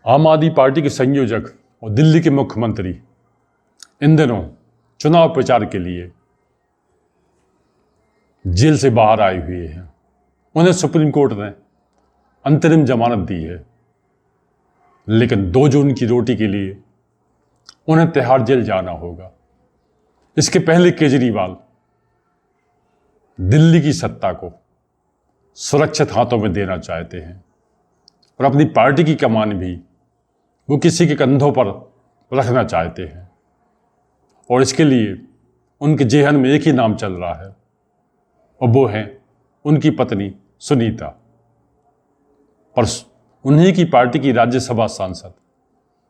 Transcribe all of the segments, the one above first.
आम आदमी पार्टी के संयोजक और दिल्ली के मुख्यमंत्री इन दिनों चुनाव प्रचार के लिए जेल से बाहर आए हुए हैं। उन्हें सुप्रीम कोर्ट ने अंतरिम जमानत दी है, लेकिन 2 जून की रोटी के लिए उन्हें तिहाड़ जेल जाना होगा। इसके पहले केजरीवाल दिल्ली की सत्ता को सुरक्षित हाथों में देना चाहते हैं और अपनी पार्टी की कमान भी वो किसी के कंधों पर रखना चाहते हैं। और इसके लिए उनके जेहन में एक ही नाम चल रहा है और वो है उनकी पत्नी सुनीता। पर उन्हीं की पार्टी की राज्यसभा सांसद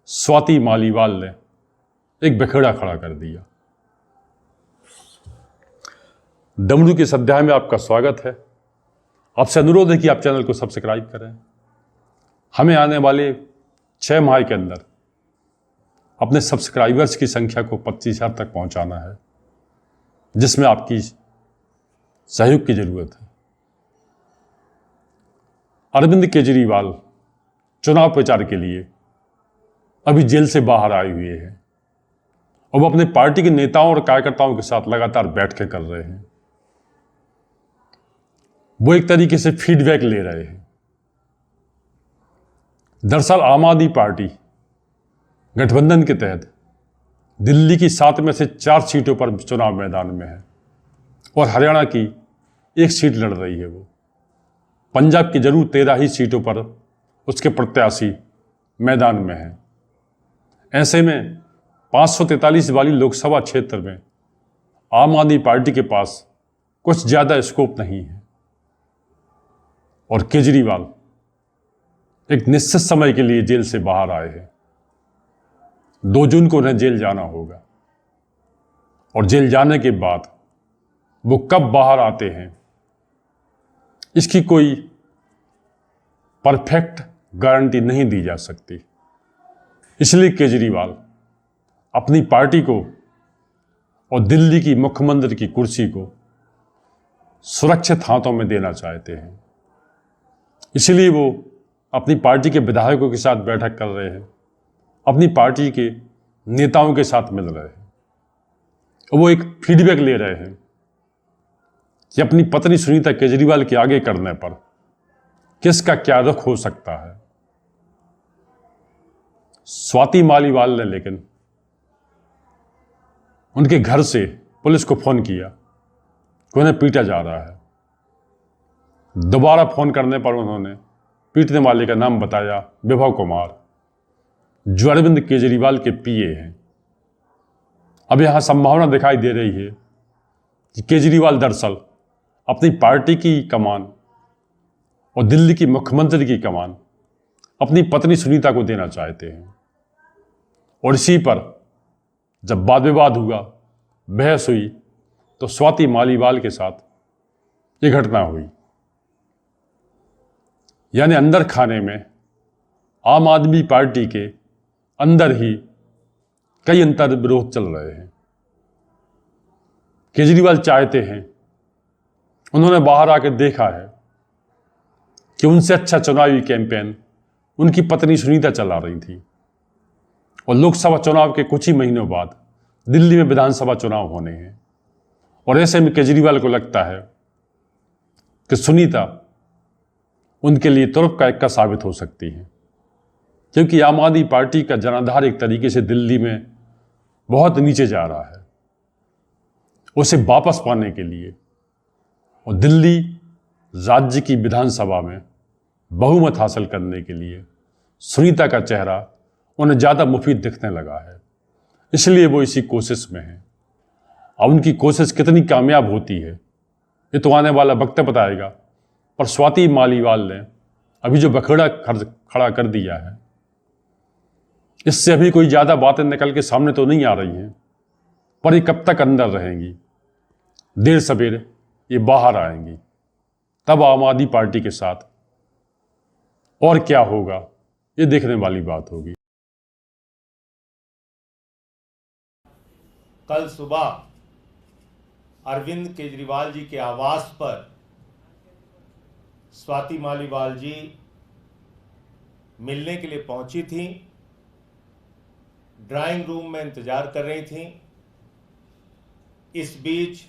स्वाति मालीवाल ने एक बखेड़ा खड़ा कर दिया। डमरू के इस अध्याय में आपका स्वागत है। आपसे अनुरोध है कि आप चैनल को सब्सक्राइब करें। हमें आने वाले 6 माह के अंदर अपने सब्सक्राइबर्स की संख्या को 25,000 तक पहुंचाना है, जिसमें आपकी सहयोग की जरूरत है। अरविंद केजरीवाल चुनाव प्रचार के लिए अभी जेल से बाहर आए हुए हैं और वो अपने पार्टी के नेताओं और कार्यकर्ताओं के साथ लगातार बैठकें कर रहे हैं। वो एक तरीके से फीडबैक ले रहे हैं। दरअसल आम आदमी पार्टी गठबंधन के तहत दिल्ली की 7 में से 4 सीटों पर चुनाव मैदान में है और हरियाणा की 1 सीट लड़ रही है। वो पंजाब की जरूर 13 ही सीटों पर उसके प्रत्याशी मैदान में हैं। ऐसे में 543 वाली लोकसभा क्षेत्र में आम आदमी पार्टी के पास कुछ ज़्यादा स्कोप नहीं है और केजरीवाल एक निश्चित समय के लिए जेल से बाहर आए हैं। 2 जून को उन्हें जेल जाना होगा और जेल जाने के बाद वो कब बाहर आते हैं, इसकी कोई परफेक्ट गारंटी नहीं दी जा सकती। इसलिए केजरीवाल अपनी पार्टी को और दिल्ली की मुख्यमंत्री की कुर्सी को सुरक्षित हाथों में देना चाहते हैं। इसलिए वो अपनी पार्टी के विधायकों के साथ बैठक कर रहे हैं, अपनी पार्टी के नेताओं के साथ मिल रहे हैं और वो एक फीडबैक ले रहे हैं कि अपनी पत्नी सुनीता केजरीवाल के आगे करने पर किसका क्या रुख हो सकता है। स्वाति मालीवाल ने लेकिन उनके घर से पुलिस को फोन किया कि उन्हें पीटा जा रहा है। दोबारा फोन करने पर उन्होंने पीटने वाले का नाम बताया विभव कुमार, जो अरविंद केजरीवाल के पीए हैं। अब यहां संभावना दिखाई दे रही है कि केजरीवाल दरअसल अपनी पार्टी की कमान और दिल्ली की मुख्यमंत्री की कमान अपनी पत्नी सुनीता को देना चाहते हैं। और इसी पर जब वाद विवाद हुआ, बहस हुई, तो स्वाति मालीवाल के साथ ये घटना हुई। यानी अंदर खाने में आम आदमी पार्टी के अंदर ही कई अंतर विरोध चल रहे हैं। केजरीवाल चाहते हैं, उन्होंने बाहर आकर देखा है कि उनसे अच्छा चुनावी कैंपेन उनकी पत्नी सुनीता चला रही थी और लोकसभा चुनाव के कुछ ही महीनों बाद दिल्ली में विधानसभा चुनाव होने हैं। और ऐसे में केजरीवाल को लगता है कि सुनीता उनके लिए तुरप का इक्का साबित हो सकती है, क्योंकि आम आदमी पार्टी का जनाधार एक तरीके से दिल्ली में बहुत नीचे जा रहा है। उसे वापस पाने के लिए और दिल्ली राज्य की विधानसभा में बहुमत हासिल करने के लिए सुनीता का चेहरा उन्हें ज़्यादा मुफीद दिखने लगा है। इसलिए वो इसी कोशिश में है। अब उनकी कोशिश कितनी कामयाब होती है ये तो आने वाला वक्त बताएगा। पर स्वाति मालीवाल ने अभी जो बखेड़ा खड़ा कर दिया है, इससे अभी कोई ज़्यादा बातें निकल के सामने तो नहीं आ रही हैं, पर ये कब तक अंदर रहेंगी, देर सवेर ये बाहर आएंगी। तब आम आदमी पार्टी के साथ और क्या होगा ये देखने वाली बात होगी। कल सुबह अरविंद केजरीवाल जी के आवास पर स्वाति मालीवाल जी मिलने के लिए पहुंची थी, ड्राइंग रूम में इंतजार कर रही थी। इस बीच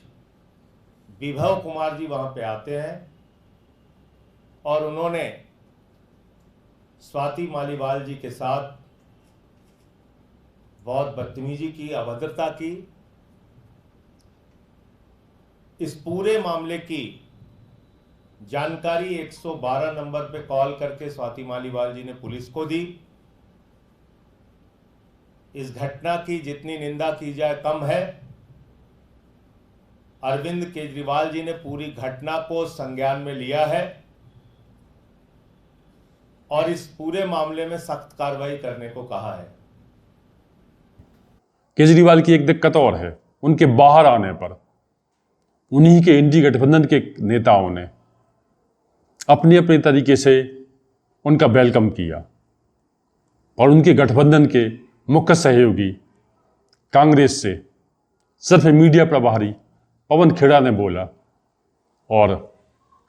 विभव कुमार जी वहां पे आते हैं और उन्होंने स्वाति मालीवाल जी के साथ बहुत बदतमीजी की, अभद्रता की। इस पूरे मामले की जानकारी 112 नंबर पे कॉल करके स्वाति मालीवाल जी ने पुलिस को दी। इस घटना की जितनी निंदा की जाए कम है। अरविंद केजरीवाल जी ने पूरी घटना को संज्ञान में लिया है और इस पूरे मामले में सख्त कार्रवाई करने को कहा है। केजरीवाल की एक दिक्कत और है, उनके बाहर आने पर उन्हीं के इंडी गठबंधन के नेताओं ने अपने अपने तरीके से उनका वेलकम किया और उनके गठबंधन के मुख्य सहयोगी कांग्रेस से सिर्फ मीडिया प्रभारी पवन खेड़ा ने बोला और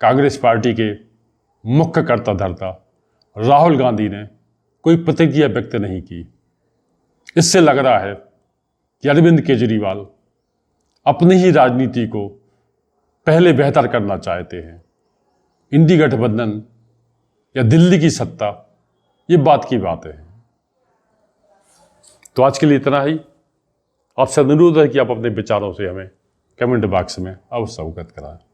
कांग्रेस पार्टी के मुख्य कर्ता धर्ता राहुल गांधी ने कोई प्रतिक्रिया व्यक्त नहीं की। इससे लग रहा है कि अरविंद केजरीवाल अपनी ही राजनीति को पहले बेहतर करना चाहते हैं। इंडी गठबंधन या दिल्ली की सत्ता, ये बात की बात है। तो आज के लिए इतना ही। आपसे अनुरोध है कि आप अपने विचारों से हमें कमेंट बॉक्स में अवश्य अवगत कराएं।